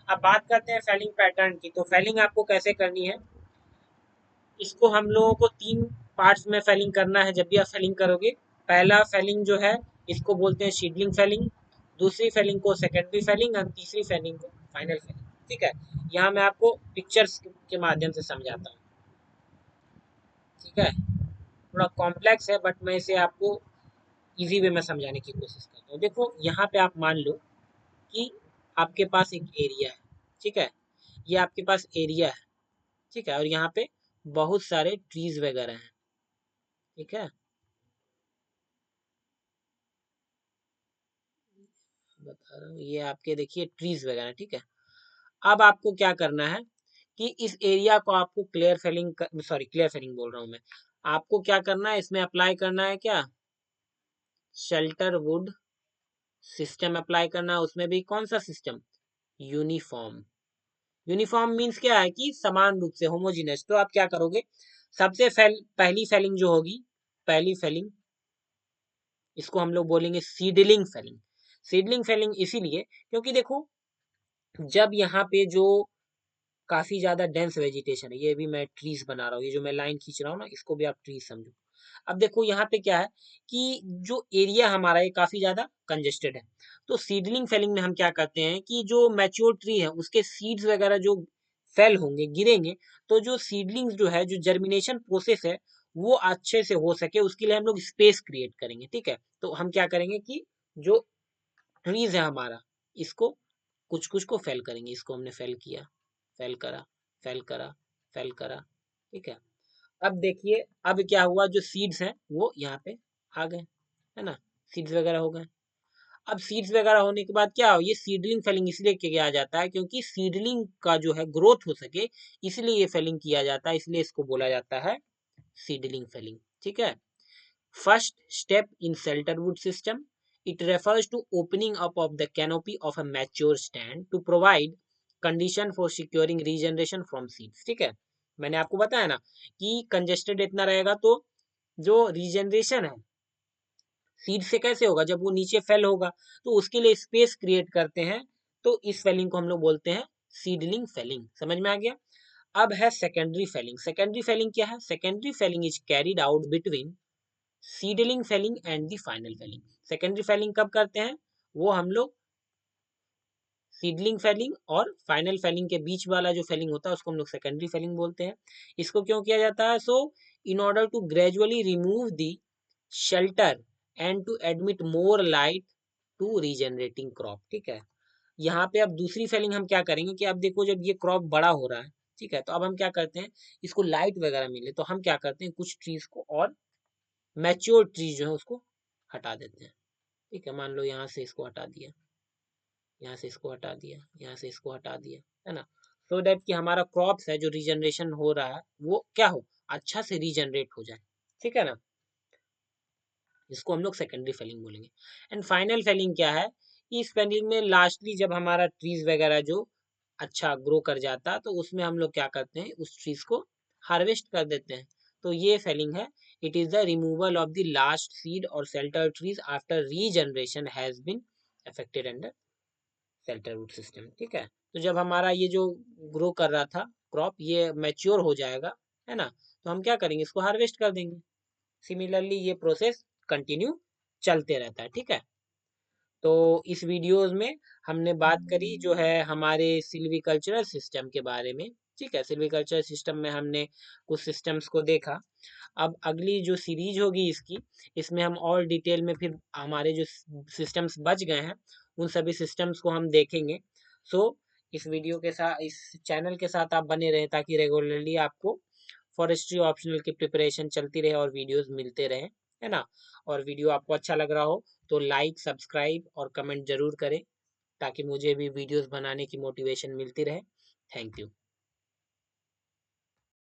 अब बात करते हैं फेलिंग पैटर्न की। तो फेलिंग आपको कैसे करनी है, इसको हम लोगों को तीन पार्ट्स में फेलिंग करना है जब भी आप फेलिंग करोगे। पहला फेलिंग जो है इसको बोलते हैं सीडलिंग फेलिंग, दूसरी फेलिंग को सेकेंडरी फेलिंग, और तीसरी फेलिंग को फाइनल फेलिंग, ठीक है। यहाँ मैं आपको पिक्चर्स के माध्यम से समझाता हूँ, ठीक है। थोड़ा कॉम्प्लेक्स है बट मैं इसे आपको इजी वे में समझाने की कोशिश करता हूँ। देखो यहाँ पे आप मान लो कि आपके पास एक एरिया है, ठीक है। ये आपके पास एरिया है, ठीक है, और यहाँ पे बहुत सारे ट्रीज वगैरह हैं, ठीक है। बता रहा हूँ ये आपके देखिए ट्रीज वगैरह, ठीक है। अब आपको क्या करना है कि इस एरिया को आपको क्लियर फेलिंग बोल रहा हूँ मैं, आपको क्या करना है इसमें अप्लाई करना है क्या, शेल्टर वुड सिस्टम अप्लाई करना है। उसमें भी कौन सा सिस्टम, यूनिफॉर्म। यूनिफॉर्म मीन्स क्या है कि समान रूप से, होमोजीनियस। तो आप क्या करोगे, पहली फेलिंग जो होगी, पहली फेलिंग इसको हम लोग बोलेंगे सीडलिंग फेलिंग। सीडलिंग फेलिंग इसीलिए क्योंकि देखो जब यहाँ पे जो काफी ज्यादा डेंस वेजिटेशन है, ये भी मैं ट्रीज बना रहा हूँ, ये जो मैं लाइन खींच रहा हूँ ना इसको भी आप ट्रीज समझो। अब देखो यहाँ पे क्या है कि जो एरिया हमारा ये काफी ज्यादा कंजेस्टेड है, तो सीडलिंग फेलिंग में हम क्या करते हैं कि जो मैच्योर ट्री है उसके सीड्स वगैरह जो फेल होंगे, गिरेंगे, तो जो सीडलिंग्स जो है, जो जर्मिनेशन प्रोसेस है, वो अच्छे से हो सके उसके लिए हम लोग स्पेस क्रिएट करेंगे, ठीक है। तो हम क्या करेंगे कि जो ट्रीज है हमारा, इसको कुछ कुछ को फेल करेंगे, इसको हमने फेल किया, फेल करा, फेल करा, फेल करा, ठीक है। अब देखिए अब क्या हुआ, जो सीड्स हैं वो यहाँ पे आ गए, है ना, सीड्स वगैरह हो गए। अब सीड्स वगैरह होने के बाद क्या हो, ये सीडलिंग फेलिंग इसलिए किया जाता है क्योंकि सीडलिंग का जो है ग्रोथ हो सके, इसलिए ये फेलिंग किया जाता है, इसलिए इसको बोला जाता है सीडलिंग फेलिंग, ठीक है। First step in Selterwood system, it refers to opening up of the canopy of a mature stand to provide condition for securing regeneration from seeds, ठीक है। मैंने आपको बताया ना कि कंजेस्टेड इतना रहेगा तो जो रीजनरेशन है सीड से कैसे होगा, जब वो नीचे फेल होगा तो उसके लिए स्पेस क्रिएट करते हैं, तो इस फेलिंग को हम लोग बोलते हैं सीडलिंग फेलिंग। समझ में आ गया। अब है सेकेंडरी फेलिंग। सेकेंडरी फेलिंग क्या है, secondary felling is carried out between seedling felling and the final felling. Secondary felling कब करते हैं, वो हम लोग सीडलिंग फेलिंग और फाइनल फेलिंग के बीच वाला जो फेलिंग होता है उसको हम लोग सेकेंडरी फेलिंग बोलते हैं। इसको क्यों किया जाता है, so in order to gradually remove the shelter and to admit more light to regenerating crop. ठीक है, यहाँ पे अब दूसरी फेलिंग हम क्या करेंगे कि अब देखो जब ये क्रॉप बड़ा हो रहा है, ठीक है, तो अब हम क्या करते हैं, इसको लाइट वगैरह मिले तो हम क्या करते हैं, कुछ ट्रीज को और मैच्योर ट्रीज जो है उसको हटा देते हैं। ठीक है, मान लो यहाँ से इसको हटा दिया, यहाँ से इसको हटा दिया, यहाँ से इसको हटा दिया, है ना, सो दैट कि हमारा क्रॉप्स है जो रीजनरेशन हो रहा है वो क्या हो, अच्छा से रीजनरेट हो जाए। ठीक है ना, इसको हम लोग सेकेंडरी फेलिंग बोलेंगे। एंड फाइनल फेलिंग क्या है, इस फेलिंग में लास्टली जब हमारा ट्रीज वगैरह जो अच्छा ग्रो कर जाता है तो उसमें हम लोग क्या करते हैं, उस ट्रीज को हार्वेस्ट कर देते हैं। तो ये फेलिंग है, it is the removal of the last seed और shelter trees after regeneration has been affected under shelter root system. ठीक है, तो जब हमारा ये जो ग्रो कर रहा था क्रॉप ये मैच्योर हो जाएगा, है ना, तो हम क्या करेंगे, इसको हार्वेस्ट कर देंगे। सिमिलरली ये प्रोसेस कंटिन्यू चलते रहता है। ठीक है, तो इस वीडियोस में हमने बात करी जो है हमारे सिल्वीकल्चरल सिस्टम के बारे में। ठीक है, सिल्वीकल्चरल सिस्टम में हमने कुछ सिस्टम्स को देखा। अब अगली जो सीरीज होगी इसकी, इसमें हम और डिटेल में फिर हमारे जो सिस्टम्स बच गए हैं उन सभी सिस्टम्स को हम देखेंगे। सो इस वीडियो के साथ, इस चैनल के साथ आप बने रहें ताकि रेगुलरली आपको फॉरेस्ट्री ऑप्शनल की प्रिपरेशन चलती रहे और वीडियोस मिलते रहे, है ना। और वीडियो आपको अच्छा लग रहा हो तो लाइक, सब्सक्राइब और कमेंट जरूर करें ताकि मुझे भी वीडियोस बनाने की मोटिवेशन मिलती रहे। Thank you.